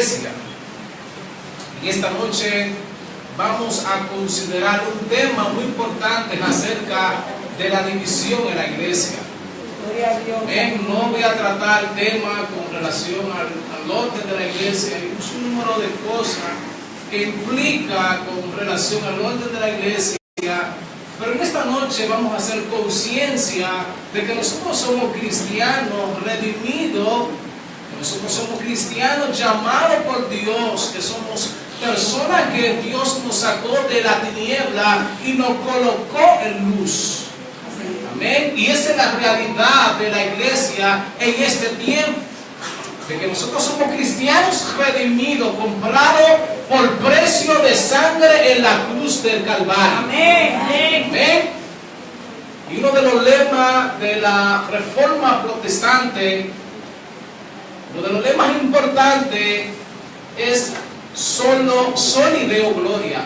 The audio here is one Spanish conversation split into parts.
iglesia. En esta noche vamos a considerar un tema muy importante acerca de la división en la iglesia. No voy a tratar el tema con relación al orden de la iglesia y un número de cosas que implica con relación al orden de la iglesia. Pero en esta noche vamos a hacer conciencia de que nosotros somos cristianos redimidos, que nosotros somos cristianos llamados por Dios, que somos personas que Dios nos sacó de la tiniebla y nos colocó en luz. Amén. Y esa es la realidad de la iglesia en este tiempo, de que nosotros somos cristianos redimidos, comprados por precio de sangre en la cruz del Calvario. Amén. Amén. Y uno de los lemas de la Reforma Protestante, uno de los lemas importantes es solo Soli Deo Gloria.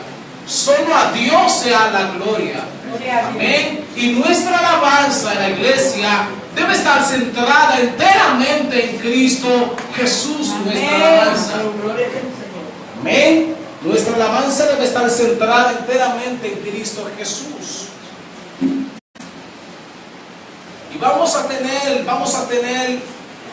Solo a Dios sea la gloria. Amén. Y nuestra alabanza en la iglesia debe estar centrada enteramente en Cristo Jesús, nuestra alabanza. Amén. Nuestra alabanza debe estar centrada enteramente en Cristo Jesús. Y vamos a tener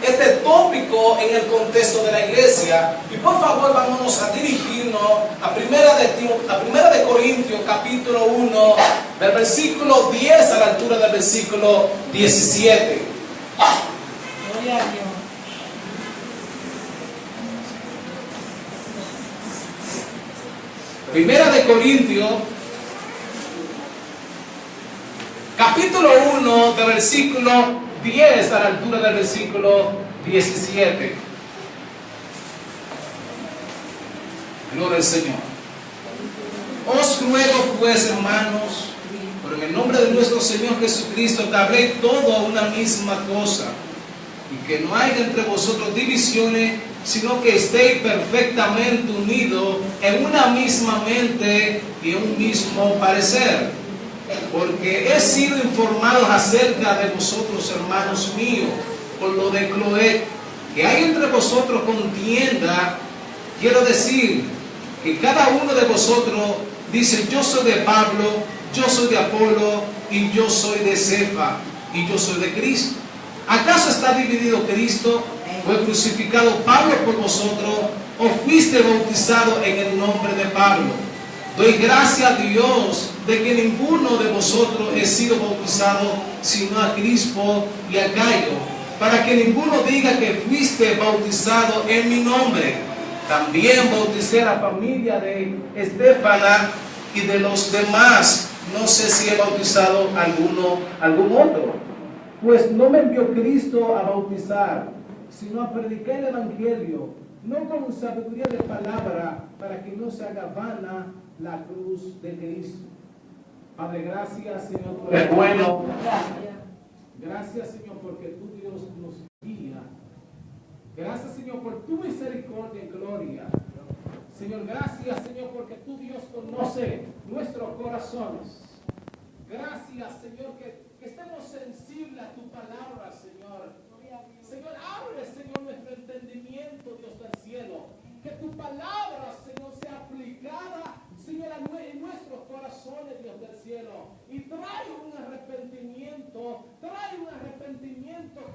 este tópico en el contexto de la iglesia. Y por favor, vámonos a dirigirnos a primera de Corintios, capítulo 1, del versículo 10 a la altura del versículo 17. Gloria a Dios. Primera de Corintios, capítulo 1, del versículo 10 a la altura del versículo 17. Gloria al Señor. Os ruego pues, hermanos, por en el nombre de nuestro Señor Jesucristo, que habléis todo a una misma cosa, y que no haya entre vosotros divisiones, sino que estéis perfectamente unidos en una misma mente y en un mismo parecer. Porque he sido informado acerca de vosotros, hermanos míos, por lo de Cloé, que hay entre vosotros contienda. Quiero decir que cada uno de vosotros dice: yo soy de Pablo, yo soy de Apolo, y yo soy de Cefa, y yo soy de Cristo. ¿Acaso está dividido Cristo? ¿Fue crucificado Pablo por vosotros? ¿O fuiste bautizado en el nombre de Pablo? Doy gracias a Dios de que ninguno de vosotros he sido bautizado sino a Crispo y a Gayo, para que ninguno diga que fuiste bautizado en mi nombre. También bauticé a la familia de Estéfana y de los demás. No sé si he bautizado algún otro. Pues no me envió Cristo a bautizar, sino a predicar el Evangelio, no con sabiduría de palabra, para que no se haga vana la cruz de Cristo. Padre, gracias, Señor, por el bueno. Gracias, Señor, porque tu Dios nos guía. Gracias, Señor, por tu misericordia y gloria. Señor, gracias, Señor, porque tu Dios conoce nuestros corazones. Gracias, Señor, que estemos sensibles a tu palabra, Señor. Señor, abre, Señor, nuestro entendimiento, Dios del cielo. Que tu palabra, Señor, sea aplicada, Señor, en nuestros corazones, Dios del cielo. Y trae un arrepentimiento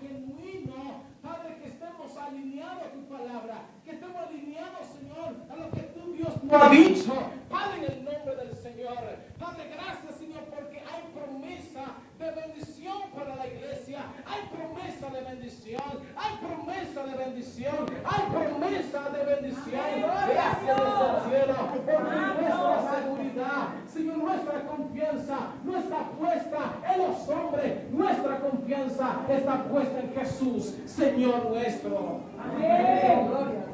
genuino, Padre, que estemos alineados a tu palabra, que estemos alineados, Señor, a lo que tu Dios nos ha dicho. Padre, en el nombre del Señor. Padre, gracias, Señor, porque hay promesa de bendición para la iglesia. Hay promesa de bendición. Hay promesa de bendición. Hay promesa de bendición. Gracias, Dios del cielo, porque nuestra seguridad, Señor, nuestra confianza no está puesta en los hombres. Nuestra confianza está puesta en Jesús, Señor nuestro. Amén.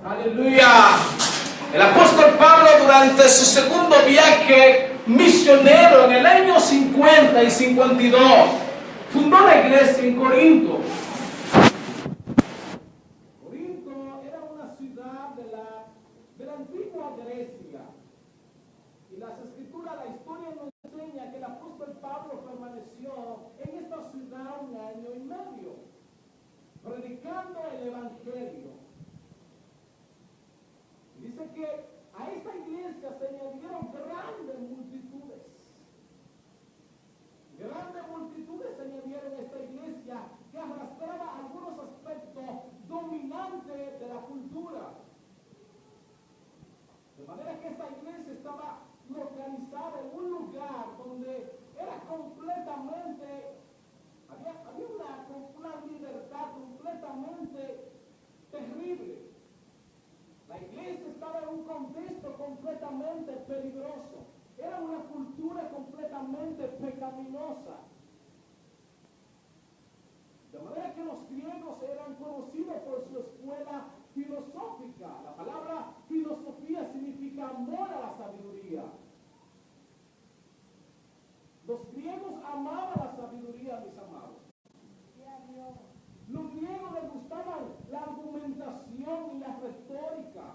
Aleluya. El apóstol Pablo, durante su segundo viaje misionero en el año 50 y 52, fundó la iglesia en Corinto. Corinto era una ciudad de la antigua Grecia. Y las escrituras, la historia nos enseña que el apóstol Pablo permaneció en esta ciudad 1 año y medio, predicando el evangelio. que a esta iglesia se añadieron grandes multitudes. Grandes multitudes se añadieron a esta iglesia que arrastraba algunos aspectos dominantes de la cultura. De manera que esta iglesia estaba localizada en un lugar donde era completamente, había una libertad completamente terrible. La iglesia estaba en un contexto completamente peligroso. Era una cultura completamente pecaminosa. De manera que los griegos eran conocidos por su escuela filosófica. La palabra filosofía significa amor a la sabiduría. Los griegos amaban la sabiduría, mis amados. Los griegos les gustaban la argumentación y la retórica.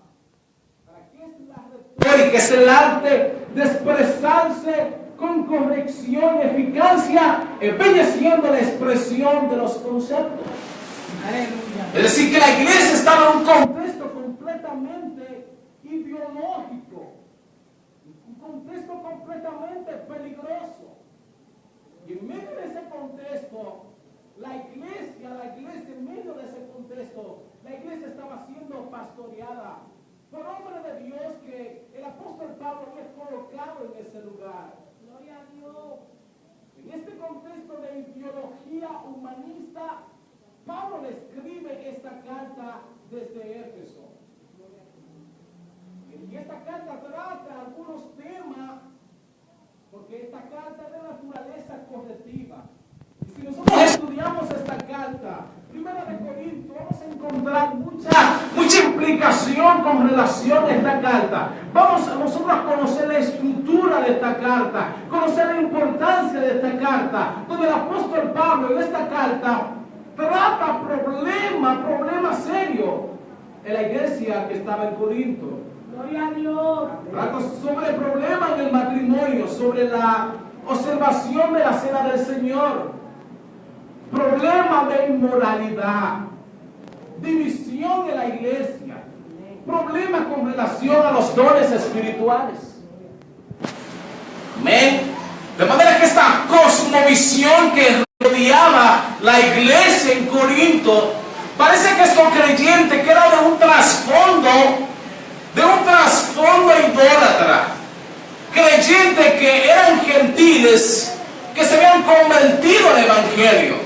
¿Para qué es la retórica? Es el arte de expresarse con corrección y eficacia, embelleciendo la expresión de los conceptos. Aleluya. Es decir, que la iglesia estaba en un contexto completamente ideológico, un contexto completamente peligroso. Y en medio de ese contexto, la iglesia, en medio de ese contexto, la iglesia estaba siendo pastoreada por hombres de Dios que el apóstol Pablo había colocado en ese lugar. Gloria a Dios. En este contexto de ideología humanista, Pablo le escribe esta carta desde Éfeso. Y esta carta trata algunos temas, porque esta carta es de naturaleza correctiva. Y si nosotros estudiamos esta carta, Primera de Corintios, vamos a encontrar mucha implicación con relación a esta carta. Vamos a nosotros a conocer la estructura de esta carta, conocer la importancia de esta carta, donde el apóstol Pablo en esta carta trata problemas serios en la iglesia que estaba en Corinto. Gloria a Dios. Trata sobre problemas en el matrimonio, sobre la observación de la cena del Señor, problemas de inmoralidad, división en la iglesia, problemas con relación a los dones espirituales. Amén. De manera que esta cosmovisión que rodeaba la iglesia en Corinto, parece que estos creyentes que eran de un trasfondo idólatra, creyentes que eran gentiles, que se habían convertido al evangelio.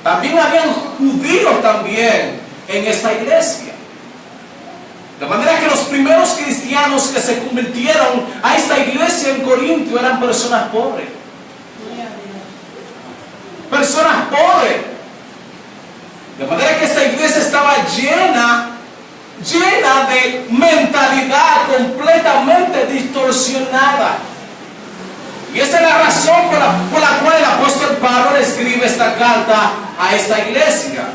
También habían judíos también en esta iglesia. De manera que los primeros cristianos que se convirtieron a esta iglesia en Corinto eran personas pobres. Personas pobres. De manera que esta iglesia estaba llena de mentalidad completamente distorsionada. Y esa es la razón por la cual el apóstol Pablo le escribe esta carta a esta iglesia.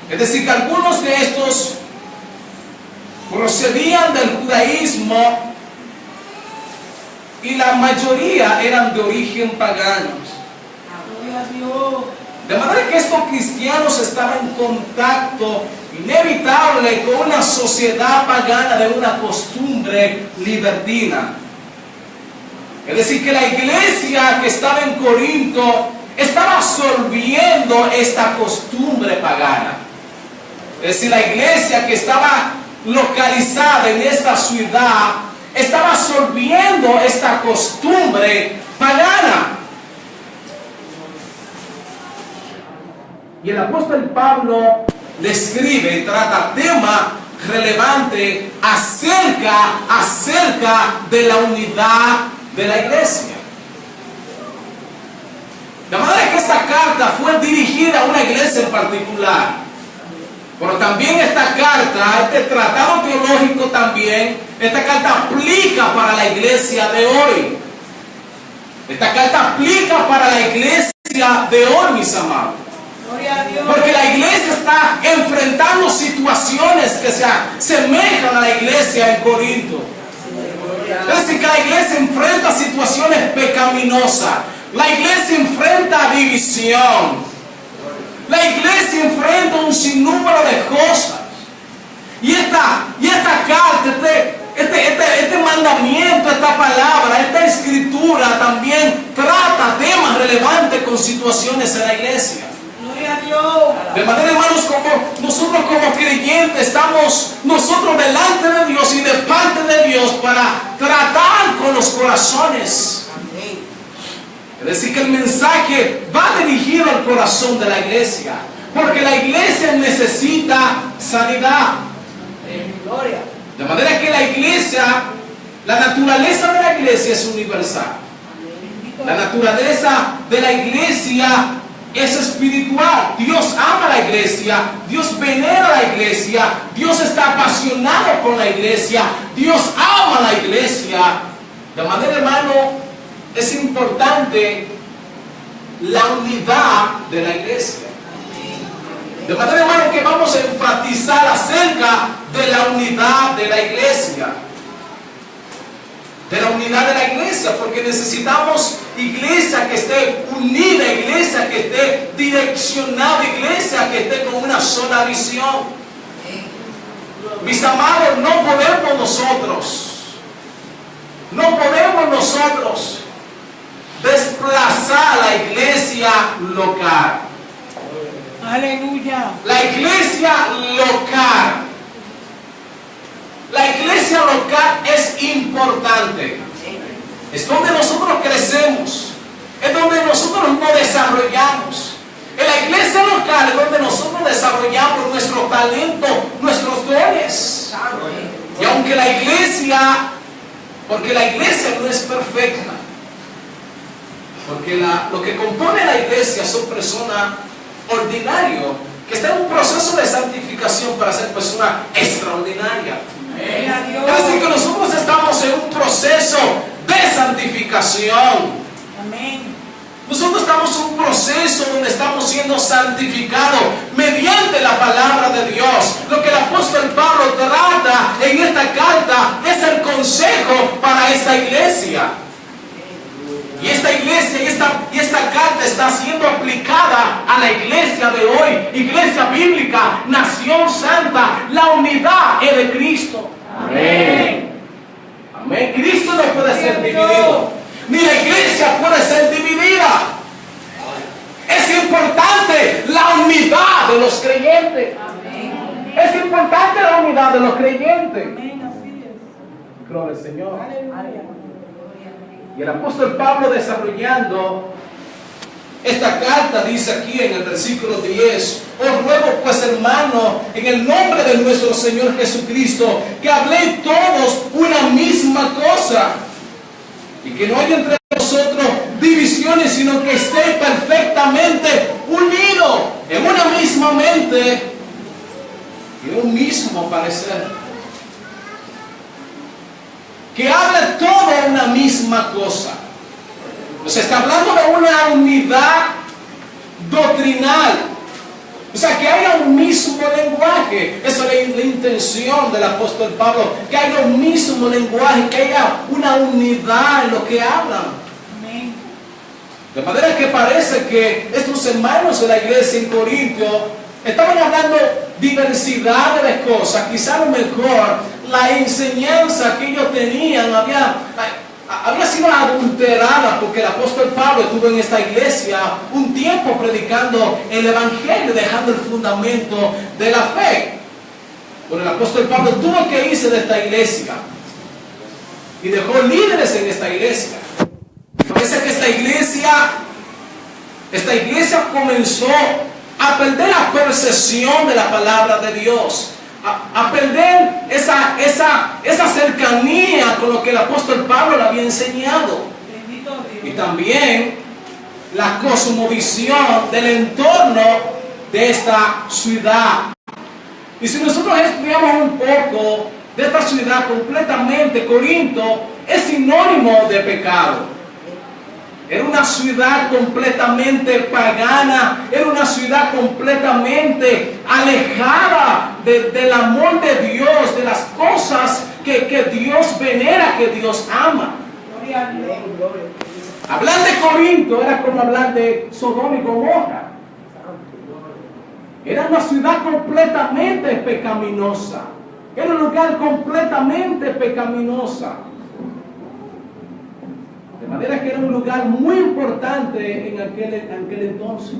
Es decir, que algunos de estos procedían del judaísmo y la mayoría eran de origen pagano. Gloria a Dios. De manera que estos cristianos estaban en contacto inevitable con una sociedad pagana de una costumbre libertina. Es decir, que la iglesia que estaba en Corinto estaba absorbiendo esta costumbre pagana. Es decir, la iglesia que estaba localizada en esta ciudad estaba absorbiendo esta costumbre pagana. Y el apóstol Pablo le escribe y trata temas relevantes acerca de la unidad de la iglesia. De manera que esta carta fue dirigida a una iglesia en particular. Pero también esta carta, este tratado teológico también, esta carta aplica para la iglesia de hoy. Esta carta aplica para la iglesia de hoy, mis amados. Gloria a Dios. Porque la iglesia está enfrentando situaciones que se asemejan a la iglesia en Corinto. Es decir, que la iglesia enfrenta situaciones pecaminosas. La iglesia enfrenta división. La iglesia enfrenta un sinnúmero de cosas. Y esta carta, este mandamiento, esta palabra, esta escritura también trata temas relevantes con situaciones en la iglesia. Gloria a Dios. De manera, hermanos, como nosotros como creyentes estamos nosotros delante de Dios y de parte de Dios para tratar con los corazones. Es decir, que el mensaje va dirigido al corazón de la iglesia, porque la iglesia necesita sanidad. Gloria. De manera que la iglesia, la naturaleza de la iglesia es universal. La naturaleza de la iglesia es espiritual. Dios ama a la iglesia, Dios venera a la iglesia, Dios está apasionado por la iglesia, Dios ama a la iglesia. De manera, hermano, es importante la unidad de la iglesia. De manera, hermano, que vamos a enfatizar acerca de la unidad de la iglesia. De la unidad de la iglesia, porque necesitamos iglesia que esté unida, iglesia que esté direccionada, iglesia que esté con una sola visión. Mis amados, no podemos nosotros desplazar la iglesia local. Aleluya. La iglesia local. La iglesia local es importante. Es donde nosotros crecemos. Es donde nosotros nos desarrollamos. En la iglesia local es donde nosotros desarrollamos nuestro talento, nuestros dones. Y aunque porque la iglesia no es perfecta. Porque lo que compone la iglesia son personas ordinarias que están en un proceso de santificación para ser personas extraordinarias. Es decir, que nosotros estamos en un proceso de santificación. Amén. Nosotros estamos en un proceso donde estamos siendo santificados mediante la palabra de Dios. Lo que el apóstol Pablo trata en esta carta es el consejo para esta iglesia. Y esta iglesia y esta carta está siendo aplicada a la iglesia de hoy, iglesia bíblica, nación santa. La unidad es de Cristo. Amén. Amén. Cristo no puede ser dividido, ni la iglesia puede ser dividida. Es importante la unidad de los creyentes. Amén. Es importante la unidad de los creyentes. Amén. Así es. Gloria al Señor. Aleluya. Y el apóstol Pablo, desarrollando esta carta, dice aquí en el versículo 10: os ruego pues, hermano, en el nombre de nuestro Señor Jesucristo, que habléis todos una misma cosa, y que no haya entre vosotros divisiones, sino que estéis perfectamente unidos en una misma mente y en un mismo parecer. Que hable todo una misma cosa. O sea, está hablando de una unidad doctrinal. O sea, que haya un mismo lenguaje. Esa es la intención del apóstol Pablo. Que haya un mismo lenguaje, que haya una unidad en lo que hablan. Amén. De manera que parece que estos hermanos de la iglesia en Corintio estaban hablando diversidad de cosas. Quizá a lo mejor la enseñanza que ellos tenían había sido adulterada, porque el apóstol Pablo estuvo en esta iglesia un tiempo predicando el evangelio, dejando el fundamento de la fe. Pero el apóstol Pablo tuvo que irse de esta iglesia y dejó líderes en esta iglesia. Parece que esta iglesia comenzó a perder la percepción de la palabra de Dios, a perder esa cercanía con lo que el apóstol Pablo le había enseñado. Bendito Dios. Y también la cosmovisión del entorno de esta ciudad. Y si nosotros estudiamos un poco de esta ciudad completamente, Corinto es sinónimo de pecado. Era una ciudad completamente pagana, era una ciudad completamente alejada del amor de Dios, de las cosas que Dios venera, que Dios ama. Gloria a Dios. Hablar de Corinto era como hablar de Sodoma y Gomorra. Era una ciudad completamente pecaminosa. Era un lugar completamente pecaminosa. De manera que era un lugar muy importante en aquel entonces.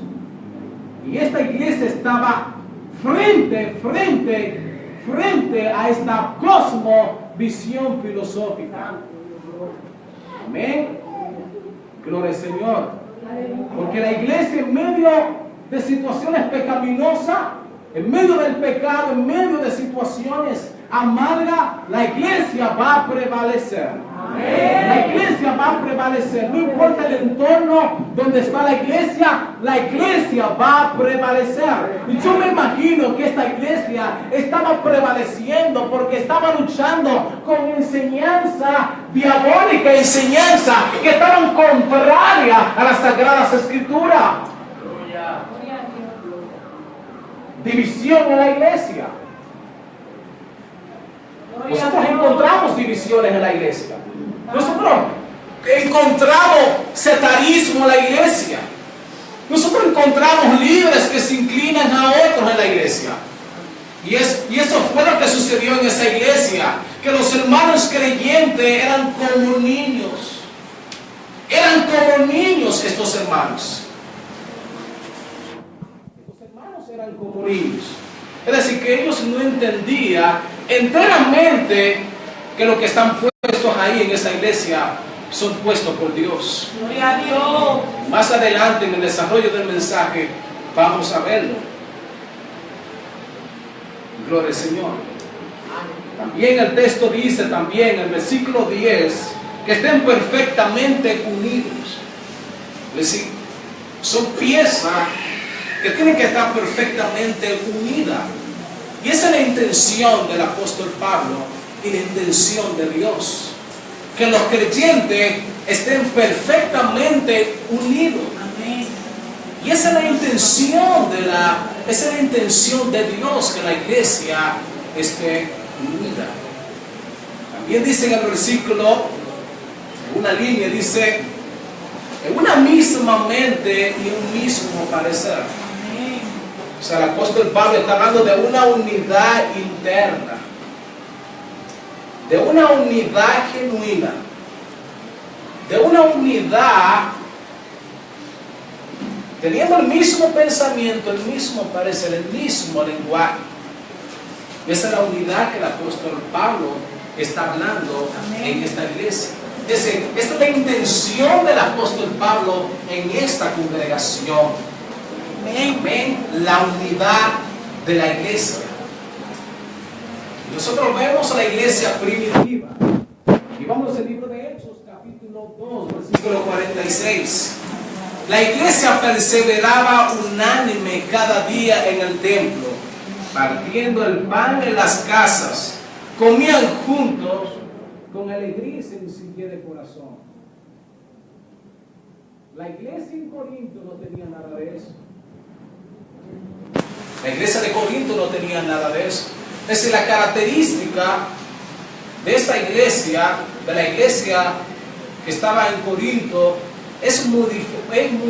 Y esta iglesia estaba frente a esta cosmovisión filosófica. Amén. Gloria al Señor. Porque la iglesia, en medio de situaciones pecaminosas, en medio del pecado, en medio de situaciones amargas, la iglesia va a prevalecer. Amén. La iglesia va a prevalecer. No importa el entorno donde está la iglesia va a prevalecer. Y yo me imagino que esta iglesia estaba prevaleciendo porque estaba luchando con enseñanza diabólica, enseñanza que estaban contrarias a las Sagradas Escrituras. División en la iglesia. Nosotros encontramos divisiones en la iglesia. Nosotros encontramos sectarismo en la iglesia. Nosotros encontramos líderes que se inclinan a otros en la iglesia. Y eso fue lo que sucedió en esa iglesia. Que los hermanos creyentes eran como niños. Eran como niños estos hermanos. Eran como niños. Es decir, que ellos no entendían enteramente que lo que están puestos ahí en esa iglesia son puestos por Dios. Gloria a Dios. Más adelante en el desarrollo del mensaje vamos a verlo. Gloria al Señor. También el texto dice, también en el versículo 10, que estén perfectamente unidos. Es decir, son piezas que tienen que estar perfectamente unidas. Y esa es la intención del apóstol Pablo y la intención de Dios. Que los creyentes estén perfectamente unidos. Amén. Y esa es la intención de Dios, que la iglesia esté unida. También dice en el versículo, una línea dice, en una misma mente y un mismo parecer. O sea, el apóstol Pablo está hablando de una unidad interna, de una unidad genuina, de una unidad teniendo el mismo pensamiento, el mismo parecer, el mismo lenguaje. Esa es la unidad que el apóstol Pablo está hablando. Amén. En esta iglesia. Esta es la intención del apóstol Pablo en esta congregación. Amén. La unidad de la iglesia. Nosotros vemos a la iglesia primitiva. Y vamos al libro de Hechos, capítulo 2, versículo 46. La iglesia perseveraba unánime cada día en el templo, partiendo el pan en las casas, comían juntos con alegría y sencillez de corazón. La iglesia en Corinto no tenía nada de eso. La iglesia de Corinto no tenía nada de eso. Es decir, la característica de esta iglesia, de la iglesia que estaba en Corinto, es muy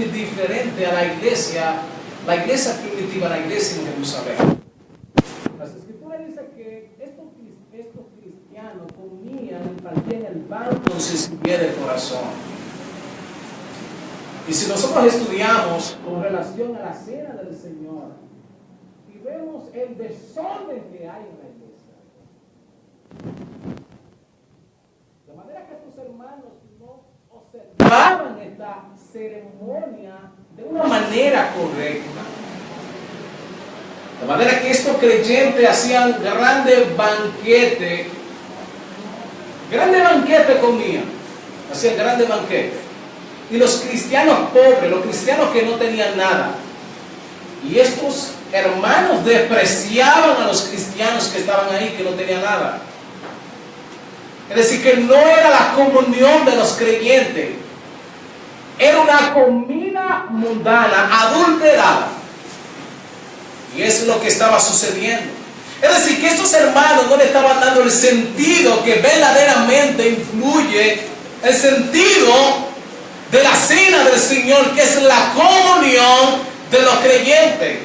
diferente a la iglesia primitiva, la iglesia en Jerusalén. Las escrituras dicen que estos cristianos comían y partían el pan con sencillez de corazón. Y si nosotros estudiamos con relación a la cena del Señor y vemos el desorden que hay en la iglesia, de manera que estos hermanos no observaban esta ceremonia de una manera correcta, de manera que estos creyentes hacían grandes banquetes comían, hacían grandes banquetes. Y los cristianos pobres, los cristianos que no tenían nada, y estos hermanos despreciaban a los cristianos que estaban ahí, que no tenían nada. Es decir, que no era la comunión de los creyentes, era una comida mundana, adulterada. Y eso es lo que estaba sucediendo. Es decir, que estos hermanos no le estaban dando el sentido que verdaderamente influye, el sentido de la cena del Señor, que es la comunión de los creyentes.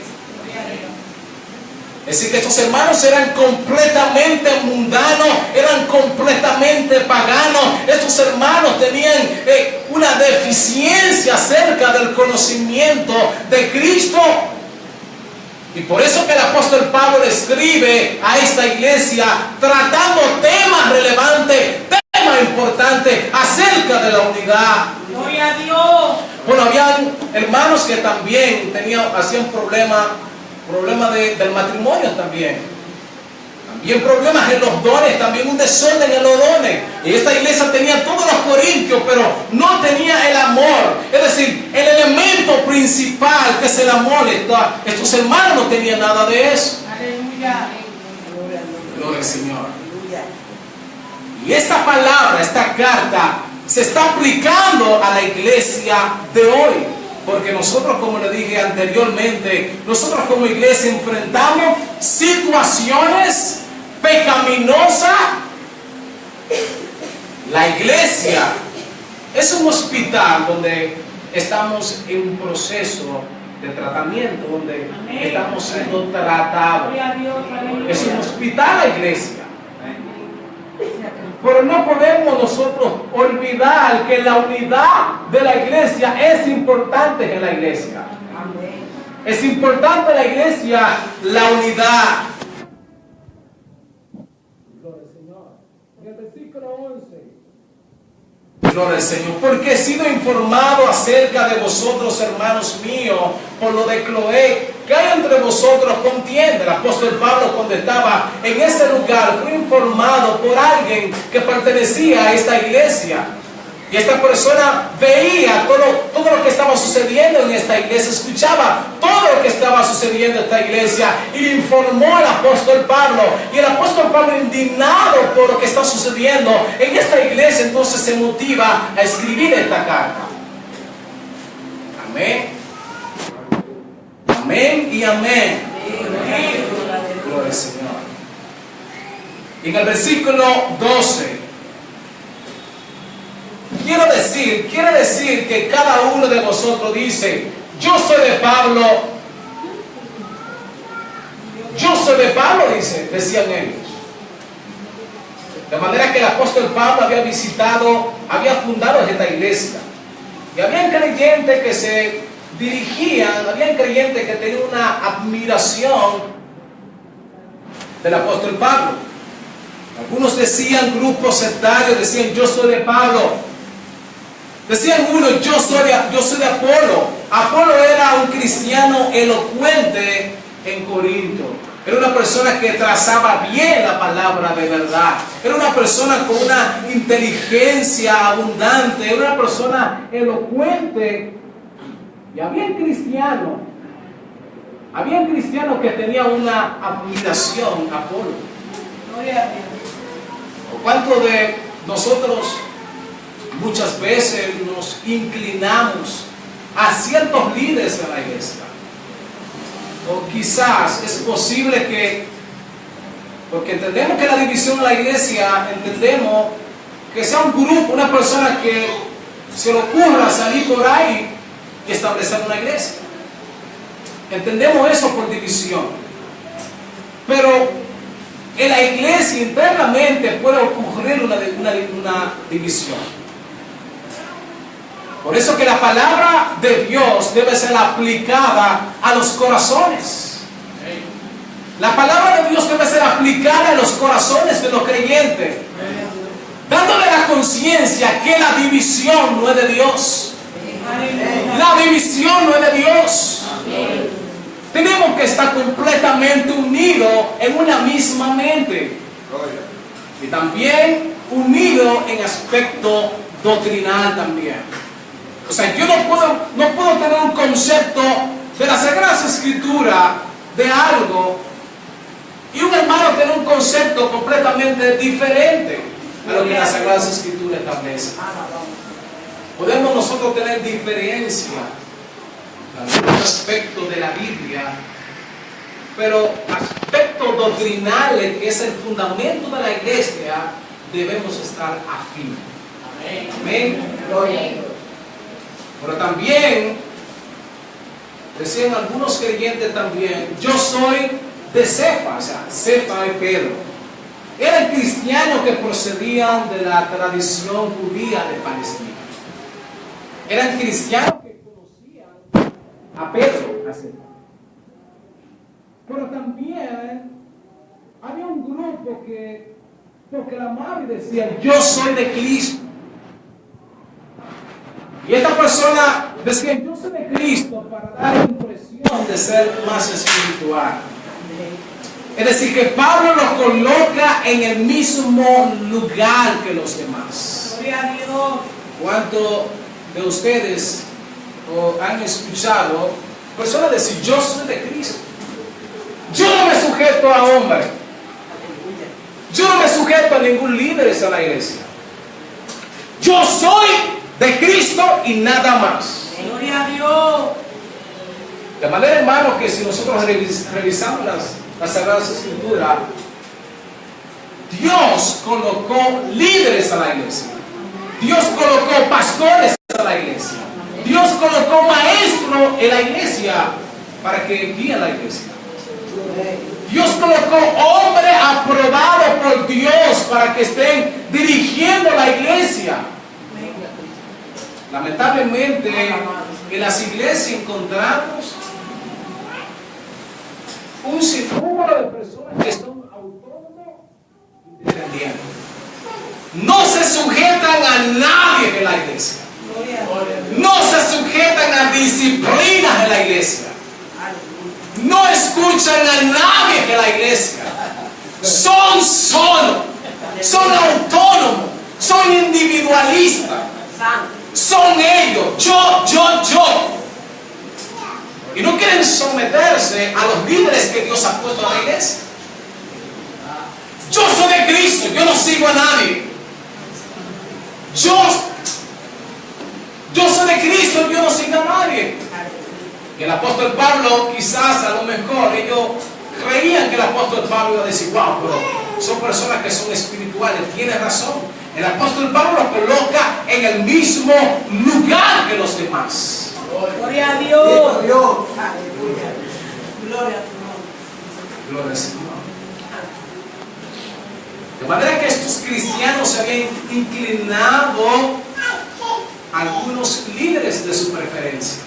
Es decir, que estos hermanos eran completamente mundanos, eran completamente paganos. Estos hermanos tenían una deficiencia acerca del conocimiento de Cristo. Y por eso que el apóstol Pablo le escribe a esta iglesia tratando temas relevantes, temas importantes acerca de la unidad. Gloria a Dios. Bueno, habían hermanos que también hacían problemas del matrimonio también. También problemas en los dones, también un desorden en los dones. Y esta iglesia tenía todos los corintios, pero no tenía el amor. Es decir, el elemento principal que es el amor. Estos hermanos no tenían nada de eso. Aleluya. Gloria al Señor. Y esta palabra, esta carta, se está aplicando a la iglesia de hoy. Porque nosotros, como le dije anteriormente, nosotros como iglesia enfrentamos situaciones pecaminosas. La iglesia es un hospital donde estamos en un proceso de tratamiento, donde estamos siendo tratados. Gloria a Dios. Aleluya. Es un hospital la iglesia. Pero no podemos nosotros olvidar que la unidad de la iglesia es importante en la iglesia. Es importante en la iglesia la unidad. Gloria al Señor. En el versículo 11. Gloria al Señor. Porque he sido informado acerca de vosotros, hermanos míos, por lo de Cloé, que hay entre vosotros contienda. El apóstol Pablo, cuando estaba en ese lugar, fue informado por alguien que pertenecía a esta iglesia. Y esta persona veía todo lo que estaba sucediendo en esta iglesia, escuchaba todo lo que estaba sucediendo en esta iglesia y le informó al apóstol Pablo. Y el apóstol Pablo, indignado por lo que está sucediendo en esta iglesia, entonces se motiva a escribir esta carta. Amén. Amén y amén. Gloria al Señor. En el versículo 12. Quiere decir que cada uno de vosotros dice: yo soy de Pablo. Yo soy de Pablo, decían ellos. De manera que el apóstol Pablo había fundado esta iglesia. Y habían creyentes que se dirigían, habían creyentes que tenían una admiración del apóstol Pablo. Algunos decían, grupos sectarios, decían: yo soy de Pablo. Decían uno: yo soy de Apolo. Apolo era un cristiano elocuente en Corinto. Era una persona que trazaba bien la palabra de verdad. Era una persona con una inteligencia abundante. Era una persona elocuente. Y había cristianos que tenían una admiración a Apolo. Gloria a Dios. ¿Cuántos de nosotros muchas veces nos inclinamos a ciertos líderes de la iglesia? O quizás es posible porque entendemos que la división de la iglesia, entendemos que sea un grupo, una persona que se le ocurra salir por ahí y establecer una iglesia. Entendemos eso por división. Pero en la iglesia internamente puede ocurrir una división. Por eso que la palabra de Dios debe ser aplicada a los corazones. La palabra de Dios debe ser aplicada a los corazones de los creyentes, dándole la conciencia que la división no es de Dios. La división no es de Dios. Tenemos que estar completamente unidos en una misma mente. Y también unidos en aspecto doctrinal también. O sea, yo no puedo tener un concepto de las Sagradas Escrituras de algo y un hermano tener un concepto completamente diferente a lo que las Sagradas Escrituras establecen. Podemos nosotros tener diferencia en algún aspecto de la Biblia, pero aspectos doctrinales, que es el fundamento de la iglesia, debemos estar afines. Amén. Amén. Pero también decían algunos creyentes también: yo soy de Cefa, o sea, Cefa y Pedro. Eran cristianos que procedían de la tradición judía de Palestina. Eran cristianos que conocían a Pedro, a Cefa. Pero también había un grupo que proclamaba y decía: yo soy de Cristo. Y esta persona decía: yo soy de Cristo, para dar la impresión de ser más espiritual. Es decir, que Pablo los coloca en el mismo lugar que los demás. Gloria a Dios. ¿Cuántos de ustedes han escuchado personas decir: yo soy de Cristo? Yo no me sujeto a hombres. Yo no me sujeto a ningún líder de la iglesia. Yo soy de Cristo y nada más. Gloria a Dios. De manera, hermanos, que si nosotros revisamos las Sagradas Escrituras, Dios colocó líderes a la iglesia. Dios colocó pastores a la iglesia. Dios colocó maestros en la iglesia para que guíen la iglesia. Dios colocó hombres aprobados por Dios para que estén dirigiendo la iglesia. Lamentablemente, en las iglesias encontramos un sinnúmero de personas que son autónomos y independientes. No se sujetan a nadie de la iglesia. No se sujetan a disciplinas de la iglesia. No escuchan a nadie de la iglesia. Son solos. Son autónomos. Son individualistas. Son ellos. Yo. Y no quieren someterse a los líderes que Dios ha puesto en la iglesia. Yo soy de Cristo. Yo no sigo a nadie. Yo soy de Cristo. Yo no sigo a nadie. Y el apóstol Pablo, quizás a lo mejor ellos creían que el apóstol Pablo iba a decir: wow, pero son personas que son espirituales. Tiene razón. El apóstol Pablo los coloca en el mismo lugar que los demás. Gloria a Dios. Aleluya. Gloria a tu nombre. Gloria al Señor. De manera que estos cristianos se habían inclinado a algunos líderes de su preferencia.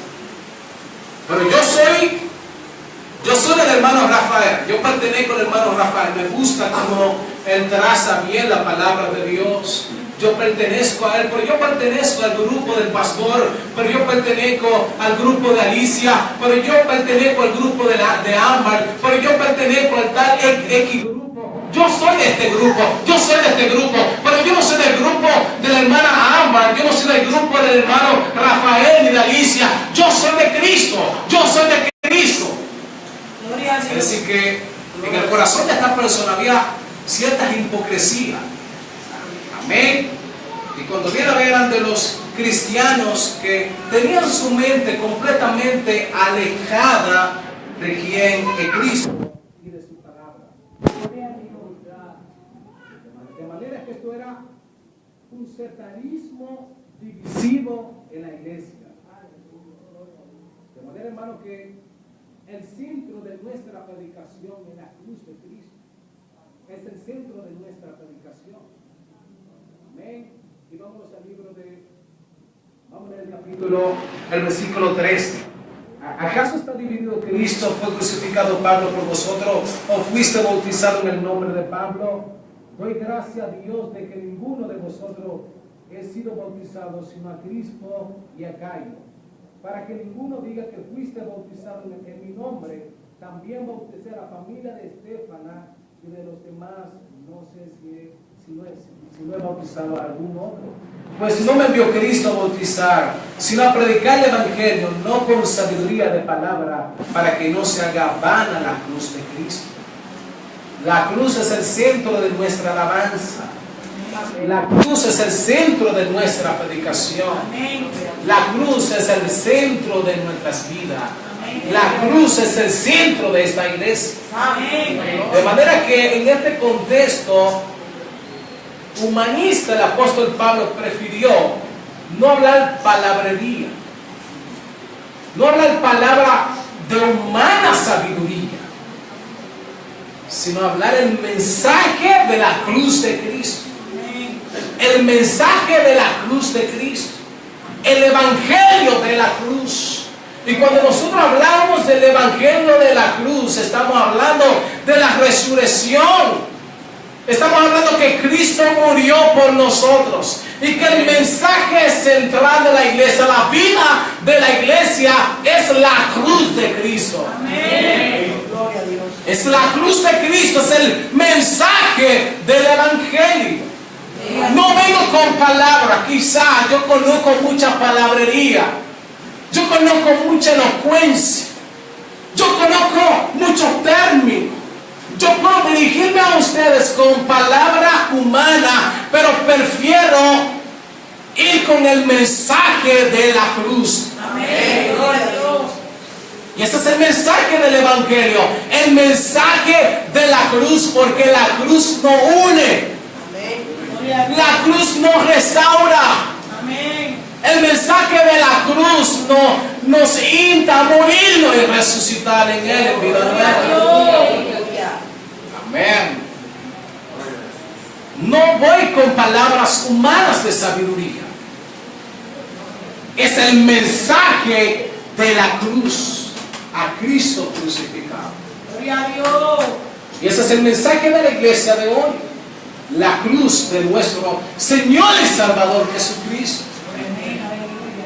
Pero yo soy el hermano Rafael. Yo pertenezco al hermano Rafael. Me gusta cómo él traza bien la palabra de Dios. Yo pertenezco a él, pero yo pertenezco al grupo del pastor, pero yo pertenezco al grupo de Alicia, pero yo pertenezco al grupo de Ámbar, pero yo pertenezco al tal X grupo. Yo soy de este grupo, pero yo no soy del grupo de la hermana Ámbar, yo no soy del grupo del hermano Rafael ni de Alicia. Yo soy de Cristo, Gloria a Es Dios. decir, que en el corazón de esta persona había ciertas hipocresías. Amén. Y cuando viene a ver ante los cristianos que tenían su mente completamente alejada de quién es Cristo y de su palabra. De manera que esto era un sectarismo divisivo en la iglesia. De manera, hermano, que el centro de nuestra predicación es la cruz de Cristo. Es el centro de nuestra predicación. Amén. Y vamos al libro vamos al capítulo, el versículo 13. ¿Acaso está dividido Cristo? ¿Fue crucificado Pablo por vosotros? ¿O fuiste bautizado en el nombre de Pablo? Doy gracias a Dios de que ninguno de vosotros he sido bautizado sino a Cristo y a Cayo, para que ninguno diga que fuiste bautizado en mi nombre. También bauticé a la familia de Estéfana y de los demás. No sé si no he bautizado a algún otro. Pues no me envió Cristo a bautizar, sino a predicar el Evangelio, no con sabiduría de palabra, para que no se haga vana la cruz de Cristo. La cruz es el centro de nuestra alabanza. La cruz es el centro de nuestra predicación. La cruz es el centro de nuestras vidas. La cruz es el centro de esta iglesia. De manera que en este contexto humanista, el apóstol Pablo prefirió no hablar palabrería, no hablar palabra de humana sabiduría, sino hablar el mensaje de la cruz de Cristo. El mensaje de la cruz de Cristo. El evangelio de la cruz. Y cuando nosotros hablamos del evangelio de la cruz, estamos hablando de la resurrección. Estamos hablando que Cristo murió por nosotros y que el mensaje central de la iglesia, la vida de la iglesia, es la cruz de Cristo. Amén. Gloria a Dios. Es la cruz de Cristo, es el mensaje del evangelio. No vengo con palabras, quizás yo conozco mucha palabrería, yo conozco mucha elocuencia, yo conozco muchos términos. Yo puedo dirigirme a ustedes con palabra humana, pero prefiero ir con el mensaje de la cruz. Amén. Gloria a Dios. Y ese es el mensaje del evangelio, el mensaje de la cruz, porque la cruz no une, Amén. la cruz no restaura. Amén. El mensaje de la cruz nos insta a morirlo y resucitar en él en vida nueva. Amén. No voy con palabras humanas de sabiduría. Es el mensaje de la cruz, a Cristo crucificado. Gloria a Dios. Y ese es el mensaje de la iglesia de hoy. La cruz de nuestro Señor y Salvador Jesucristo.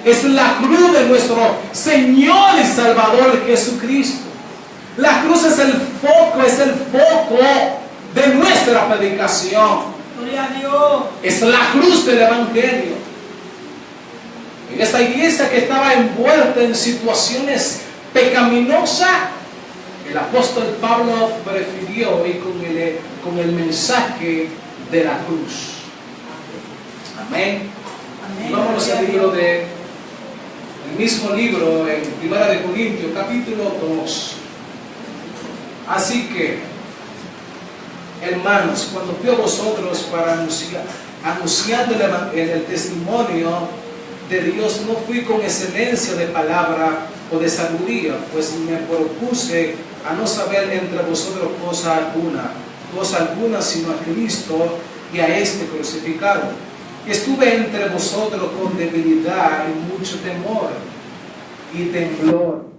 Es la cruz de nuestro Señor y Salvador Jesucristo. La cruz es el foco de nuestra predicación. Gloria a Dios. Es la cruz del evangelio. En esta iglesia que estaba envuelta en situaciones pecaminosas, el apóstol Pablo prefirió ir con el mensaje de la cruz. Amén. Amén. Vamos al libro el mismo libro, en 1 de Corintios, capítulo 2. Así que, hermanos, cuando fui a vosotros para anunciando el testimonio de Dios, no fui con excelencia de palabra o de sabiduría, pues me propuse a no saber entre vosotros cosa alguna, sino a Cristo y a este crucificado. Estuve entre vosotros con debilidad y mucho temor y temblor.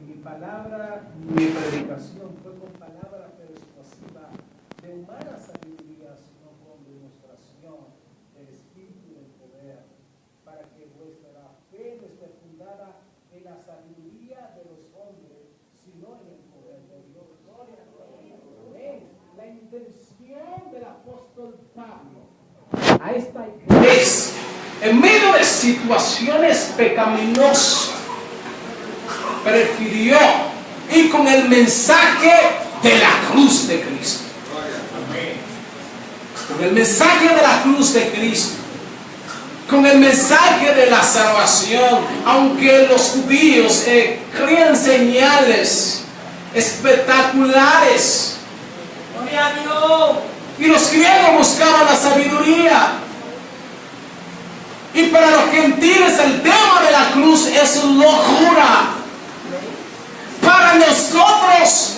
Mi palabra, mi predicación fue con palabra persuasiva de humana sabiduría, sino con demostración del Espíritu y del poder, para que vuestra fe no esté fundada en la sabiduría de los hombres, sino en el poder de Dios. Gloria a Dios. Amén. La intención del apóstol Pablo a esta iglesia, en medio de situaciones pecaminosas, prefirió ir con el mensaje de la cruz de Cristo. Con el mensaje de la cruz de Cristo, con el mensaje de la salvación, aunque los judíos creían señales espectaculares. Gloria a Dios. Y los griegos buscaban la sabiduría. Y para los gentiles el tema de la cruz es locura. Para nosotros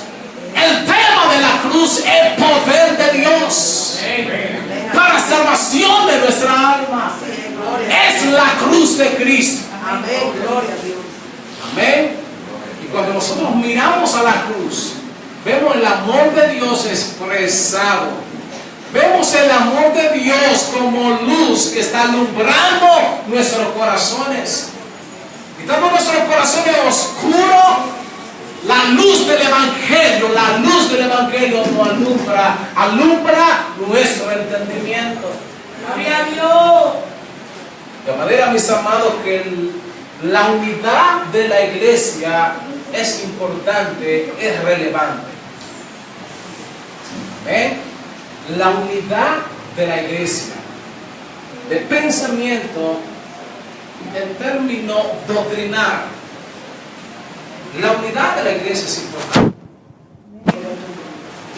el tema de la cruz es poder de Dios. Para salvación de nuestra alma. Es la cruz de Cristo. Amén. Gloria a Dios. Amén. Y cuando nosotros miramos a la cruz, vemos el amor de Dios expresado. Vemos el amor de Dios como luz que está alumbrando nuestros corazones. Quitando nuestros corazones oscuros, la luz del Evangelio nos alumbra nuestro entendimiento. Gloria a Dios. De manera, mis amados, que la unidad de la iglesia es importante, es relevante. ¿Amén? La unidad de la iglesia, de pensamiento, en términos doctrinal. La unidad de la iglesia es importante.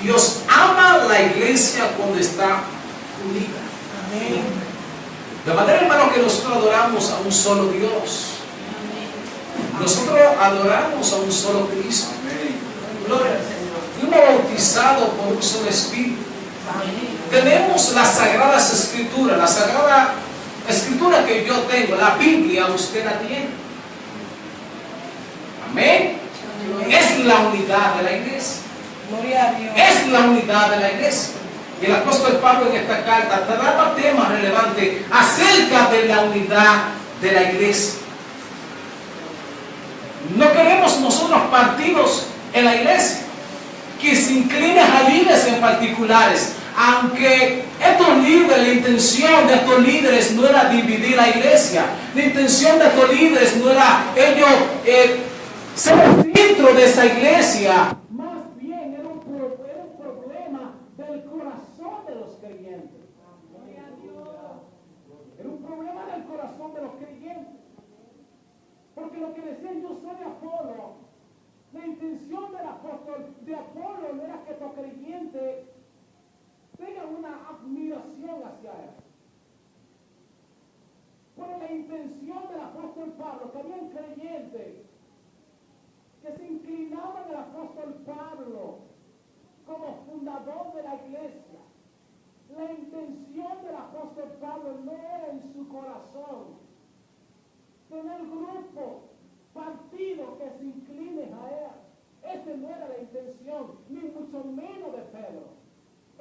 Dios ama la iglesia cuando está unida. Amén. De manera, hermano, que nosotros adoramos a un solo Dios. Nosotros adoramos a un solo Cristo. Gloria al Señor. Fuimos bautizados bautizado por un solo Espíritu. Tenemos las Sagradas Escrituras, la Sagrada Escritura que yo tengo, la Biblia, usted la tiene. Amén. Es la unidad de la iglesia. Gloria a Dios. Es la unidad de la iglesia. Y el apóstol Pablo en esta carta trata temas relevantes acerca de la unidad de la iglesia. No queremos nosotros partidos en la iglesia que se inclinen a líderes en particulares, aunque estos líderes, la intención de estos líderes no era dividir la iglesia, la intención de estos líderes no era ellos ser el centro de esa iglesia, Más bien era un problema del corazón de los creyentes. Era un problema del corazón de los creyentes. Porque lo que decían, yo soy Apolo, la intención del apóstol de Apolo no era que los creyentes tengan una admiración hacia él. Pero la intención del apóstol Pablo, que habían creyentes que se inclinaban al apóstol Pablo como fundador de la iglesia. La intención del apóstol Pablo no era en su corazón tener grupo, partido que se incline a él. Esa no era la intención, ni mucho menos de Pedro.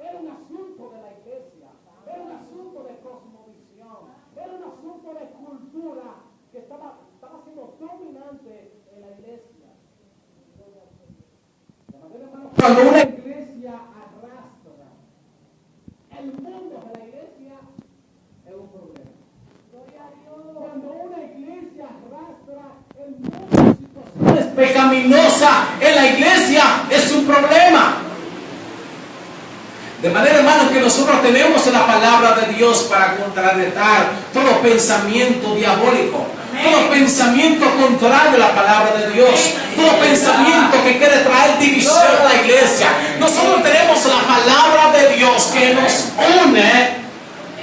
Era un asunto de la iglesia, era un asunto de cosmovisión, era un asunto de cultura que estaba siendo dominante en la iglesia. Cuando una iglesia arrastra el mundo de la iglesia, es un problema. Cuando una iglesia arrastra el mundo de situaciones pecaminosas en la iglesia, es un problema. de manera, hermanos, que nosotros tenemos la palabra de Dios para contrarrestar todo pensamiento diabólico, todo pensamiento contrario a la palabra de Dios, todo pensamiento que quiere traer división a la iglesia. Nosotros tenemos la palabra de Dios que nos une,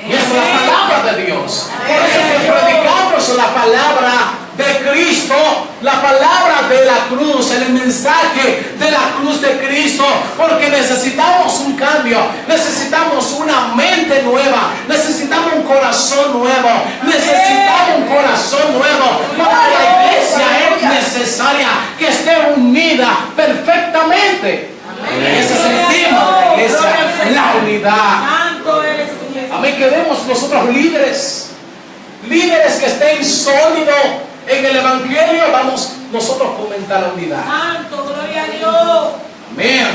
y es la palabra de Dios. Por eso que predicamos la palabra de Cristo, la palabra de la cruz, el mensaje de la cruz de Cristo, porque necesitamos un cambio, necesitamos una mente nueva, necesitamos un corazón nuevo, necesitamos un corazón nuevo, porque la iglesia es necesaria que esté unida perfectamente. Ese es el tema de la iglesia, la unidad. Amén, queremos nosotros líderes que estén sólidos en el Evangelio. Vamos nosotros a fomentar la unidad. Santo, gloria a Dios. Amén.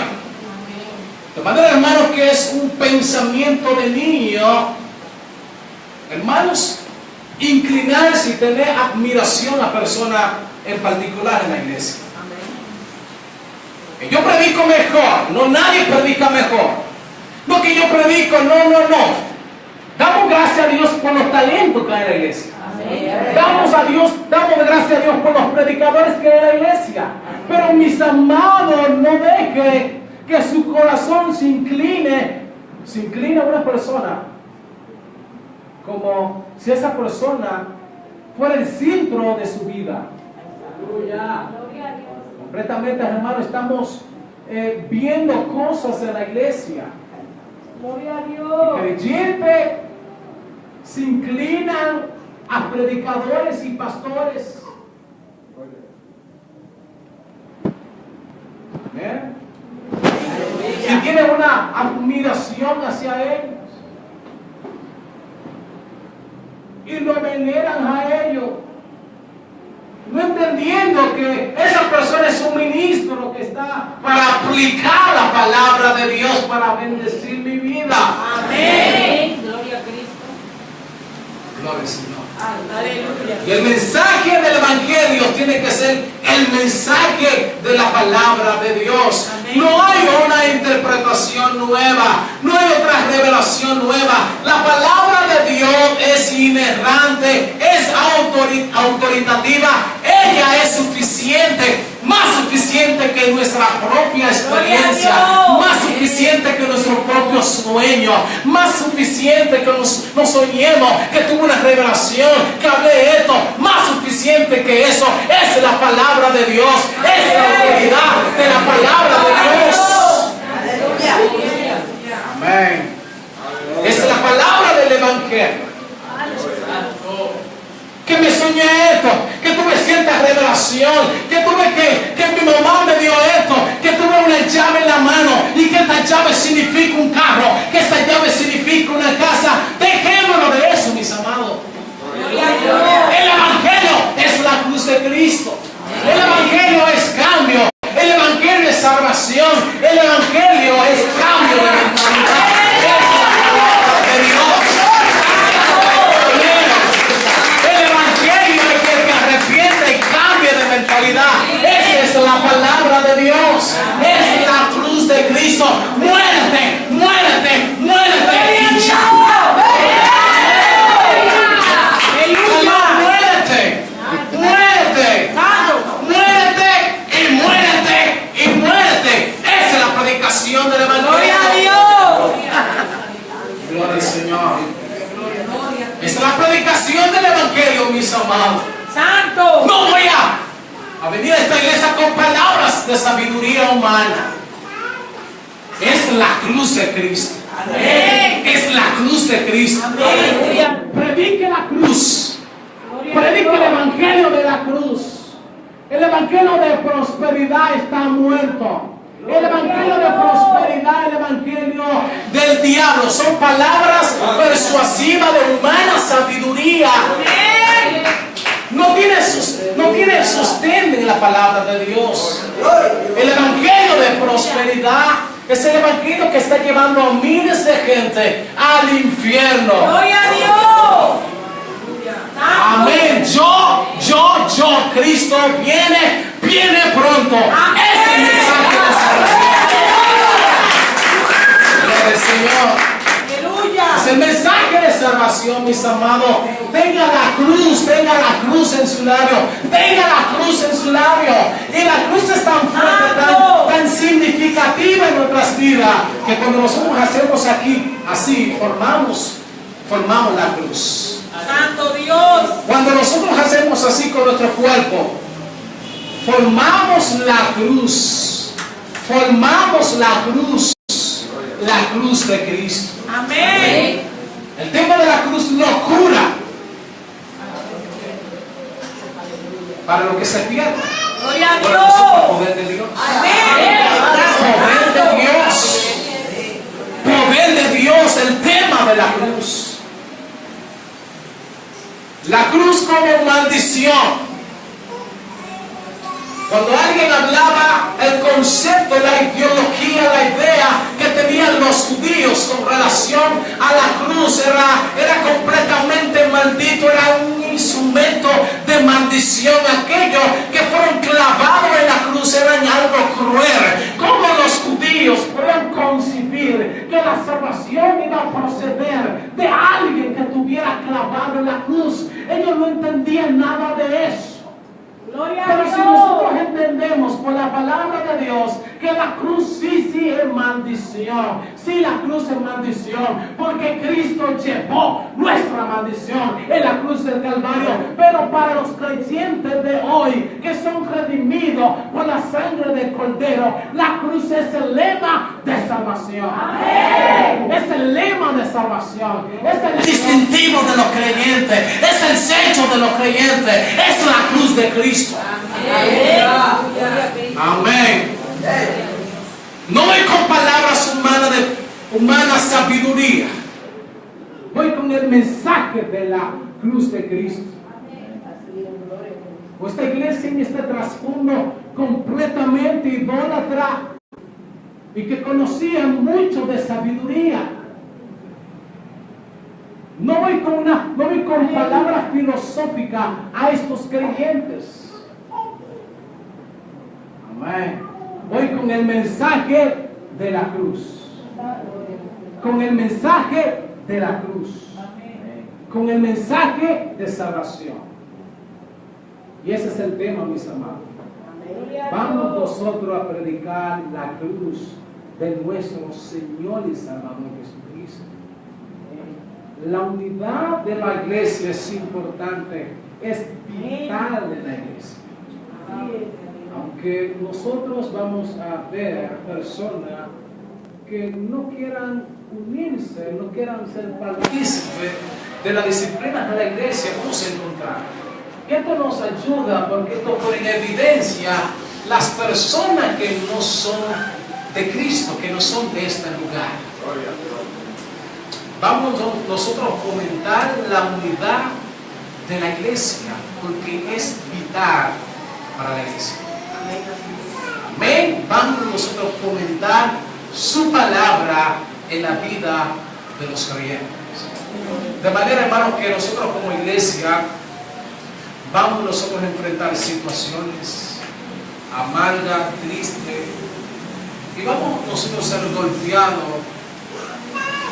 De manera, hermanos, que es un pensamiento de niño, hermanos, inclinarse y tener admiración a personas en particular en la iglesia. Que yo predico mejor, no, nadie predica mejor. No que yo predico, no. Damos gracias a Dios por los talentos que hay en la iglesia. Damos gracias a Dios por los predicadores que hay en la iglesia. Pero mis amados, no deje que su corazón se incline a una persona como si esa persona fuera el centro de su vida. Aleluya. Completamente, hermanos, estamos viendo cosas en la iglesia. Gloria a Dios. Creyentes se inclinan a predicadores y pastores. Amén. Y tienen una admiración hacia ellos. Y lo veneran a ellos. No entendiendo que esa persona es un ministro que está para aplicar la palabra de Dios para bendecir mi vida. Amén. Gloria a Cristo. Gloria al Señor. Aleluya. Y el mensaje del Evangelio tiene que ser el mensaje de la palabra de Dios. Amén. No hay una interpretación nueva, no hay otra revelación nueva. La palabra de Dios es inerrante, es autoritativa. Ella es suficiente, más suficiente que nuestra propia experiencia, más suficiente que nuestro propio sueño, más suficiente que nos soñemos, que tuvo una revelación, que hablé esto, más suficiente que eso es la palabra de Dios, es la autoridad de la palabra de Dios. salvación. El Evangelio es cambio de mentalidad. Es la palabra de Dios. El Evangelio es que te arrepiente y cambie de mentalidad. Esa es la palabra de Dios. Es la cruz de Cristo. Muérete, muérete, muérete y ya. Muérete, muérete, muérete y muérete y muérete. Esa es la predicación del Evangelio. Gloria a Dios. Gloria al Señor. Esa es la predicación del Evangelio, mis amados. Santo. No voy a venir a esta iglesia con palabras de sabiduría humana. Es la cruz de Cristo. Es la cruz de Cristo. Predique la cruz. Predique el evangelio de la cruz. El evangelio de prosperidad está muerto. El evangelio de prosperidad, el evangelio Del diablo son palabras persuasivas de humana sabiduría. No tiene sostén en la palabra de Dios. El evangelio de prosperidad es el evangelio que está llevando a miles de gente al infierno. Gloria a Dios. Amén. Cristo viene pronto. Ese es el mensaje de salvación. Gloria al Señor. Aleluya. Es el mensaje de salvación, mis amados. Tenga la cruz en su labio. Tenga la cruz en su labio. Y la cruz es tan fuerte, tan significativa en nuestras vidas, que cuando nosotros hacemos aquí, así, formamos la cruz. Santo Dios. Cuando nosotros hacemos así con nuestro cuerpo, formamos la cruz. Formamos la cruz de Cristo. Amén. El tema de la cruz lo cura para lo que se pierde. Gloria a Por el Dios. poder de Dios. Amén. Poder de Dios. Poder de Dios, el tema de la cruz. La cruz como maldición. Cuando alguien hablaba el concepto, la ideología, la idea que tenían los judíos con relación a la cruz era completamente maldito, era un instrumento de maldición. Aquellos que fueron clavados en la cruz eran algo cruel. ¿Cómo los judíos podían concebir que la salvación iba a proceder de alguien que estuviera clavado en la cruz? Ellos no entendían nada de eso. Gloria a Pero Dios. si nosotros entendemos por la palabra de Dios que la cruz sí es maldición, sí la cruz es maldición, porque Cristo llevó nuestra maldición en la cruz del Calvario. Pero para los creyentes de hoy que son redimidos por la sangre del Cordero, la cruz es el lema de salvación. Amén. Es el lema de salvación. Es el distintivo de los creyentes, es el sello de los creyentes, es la cruz de Cristo. Amén. No voy con palabras humanas de humana sabiduría. Voy con el mensaje de la cruz de Cristo. Esta iglesia en este trasfondo completamente idólatra y que conocía mucho de sabiduría. No voy con palabras filosóficas a estos creyentes. Amén. Voy con el mensaje de la cruz. Con el mensaje de la cruz. Con el mensaje de salvación. Y ese es el tema, mis amados. Vamos nosotros a predicar la cruz de nuestro Señor y Salvador Jesucristo. La unidad de la iglesia es importante, es vital en la iglesia. Aunque nosotros vamos a ver personas que no quieran unirse, no quieran ser partícipes de la disciplina de la iglesia, vamos a encontrar. Esto nos ayuda porque esto pone en evidencia las personas que no son de Cristo, que no son de este lugar. Vamos nosotros a fomentar la unidad de la iglesia porque es vital para la iglesia. Amén. Vamos nosotros a fomentar su palabra en la vida de los creyentes. De manera, hermanos, que nosotros como iglesia vamos nosotros a enfrentar situaciones amargas, tristes, y vamos nosotros a ser golpeados,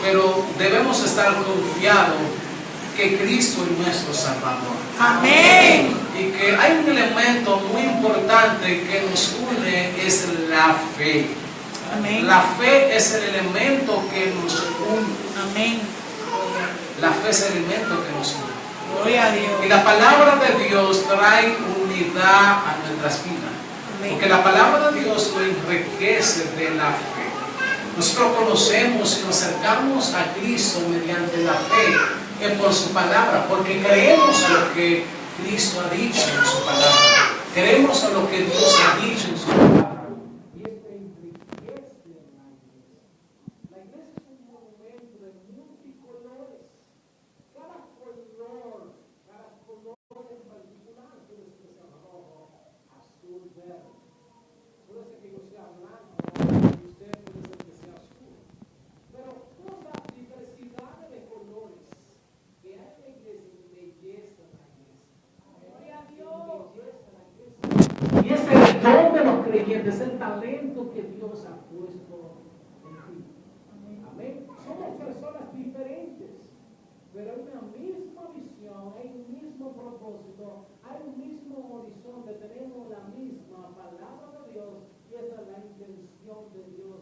pero debemos estar confiados que Cristo es nuestro Salvador. Amén. Y que hay un elemento muy importante que nos une, es la fe. Amén. La fe es el elemento que nos une. Amén. La fe es el elemento que nos une. Gloria a Dios. Y la palabra de Dios trae unidad a nuestras vidas. Amén. Porque la palabra de Dios lo enriquece de la fe. Nosotros conocemos y nos acercamos a Cristo mediante la fe, es por su palabra, porque creemos a lo que Cristo ha dicho en su palabra. Creemos a lo que Dios ha dicho en su palabra. Y esto enriquece la iglesia. La iglesia es un monumento de multicolores. Cada color en particular puede ser que sea rojo, azul, verde. Puede ser que yo sea blanco y usted puede ser que sea azul. Pero toda la diversidad de colores que hay en la iglesia embellece la iglesia. Gloria a Dios. Embellece la iglesia. Y ese es el don de los creyentes, el talento que Dios ha puesto en ti. Amén. Somos personas diferentes, pero hay una misma visión, hay un mismo propósito, hay un mismo horizonte, tenemos la misma palabra de Dios y esa es la intención de Dios